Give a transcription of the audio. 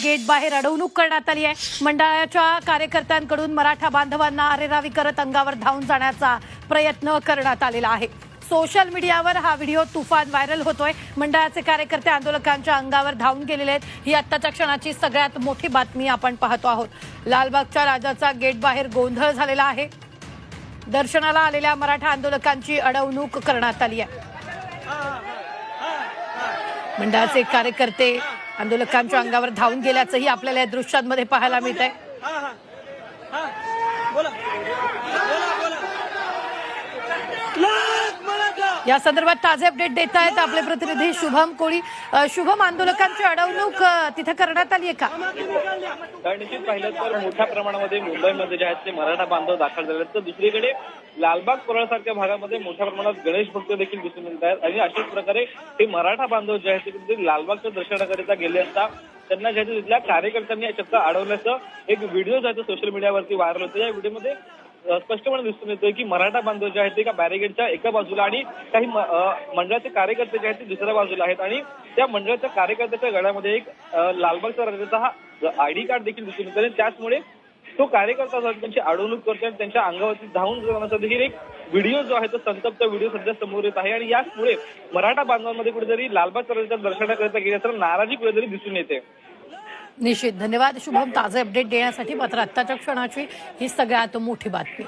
Gate बाहेर अडवणूक करण्यात आली आहे। मंडळाच्या कार्यकर्त्यांकडून मराठा बांधवांना अरेरावी करत अंगावर धावून जाण्याचा प्रयत्न करण्यात आलेला आहे। सोशल मीडियावर हा व्हिडिओ तुफान व्हायरल होतोय। मंडळाचे कार्यकर्ते आंदोलकांच्या अंगावर धावून गेलेले आहेत। ही आत्ताच्या क्षणाची सगळ्यात मोठी बातमी आपण पाहतो आहोत। लालबागच्या राजाचा गेट बाहेर गोंधळ झालेला आहे। दर्शनाला आलेल्या मराठा आंदोलकांची अडवणूक करण्यात आली आहे। मंडळाचे कार्यकर्ते आंदोलकांच्या अंगावर धावून गेल्याचंही आपल्याला या दृश्यांमध्ये पाहायला मिळत आहे। या संदर्भात ताजे अपडेट देत आहेत आपले प्रतिनिधी शुभम कोळी। शुभम, आंदोलकांची अडवणूक तिथे करण्यात आली आहे का? निश्चित पाहिलं तर मोठ्या प्रमाणामध्ये मुंबईमध्ये जे आहेत ते मराठा बांधव दाखल झाले आहेत, तर दुसरीकडे लालबाग परळसारख्या भागामध्ये मोठ्या प्रमाणात गणेश भक्त देखील दिसून येत आहेत। आणि अशाच प्रकारे हे मराठा बांधव जे आहेत ते लालबागच्या दर्शनाकरिता गेले असता त्यांना जे तिथल्या कार्यकर्त्यांनी चक्क अडवल्याचं एक व्हिडिओ जो आहे तो सोशल मीडियावरती व्हायरल होतो। या व्हिडिओमध्ये स्पष्टपणे दिसून येतोय की मराठा बांधव जे आहेत ते एका बॅरिगेडच्या एका बाजूला आणि काही मंडळाचे कार्यकर्ते जे आहेत ते दुसऱ्या बाजूला आहेत। आणि त्या मंडळाच्या कार्यकर्त्याच्या गळ्यामध्ये एक लालबागचा राजाचा हा आयडी कार्ड देखील दिसून येतो आणि त्याचमुळे तो कार्यकर्ता जो त्यांची अडवणूक करतो आणि त्यांच्या अंगावरती धावून जाण्याचा देखील एक व्हिडिओ जो आहे तो संतप्त व्हिडिओ सध्या समोर येत आहे। आणि याचमुळे मराठा बांधवांमध्ये कुठेतरी लालबागच्या राजाच्या दर्शनाकरिता गेल्याचं नाराजी कुठेतरी दिसून येते। निश्चित, धन्यवाद शुभम ताजे अपडेट देण्यासाठी। मात्र आत्ताच्या क्षणाची ही सगळ्यात मोठी बातमी।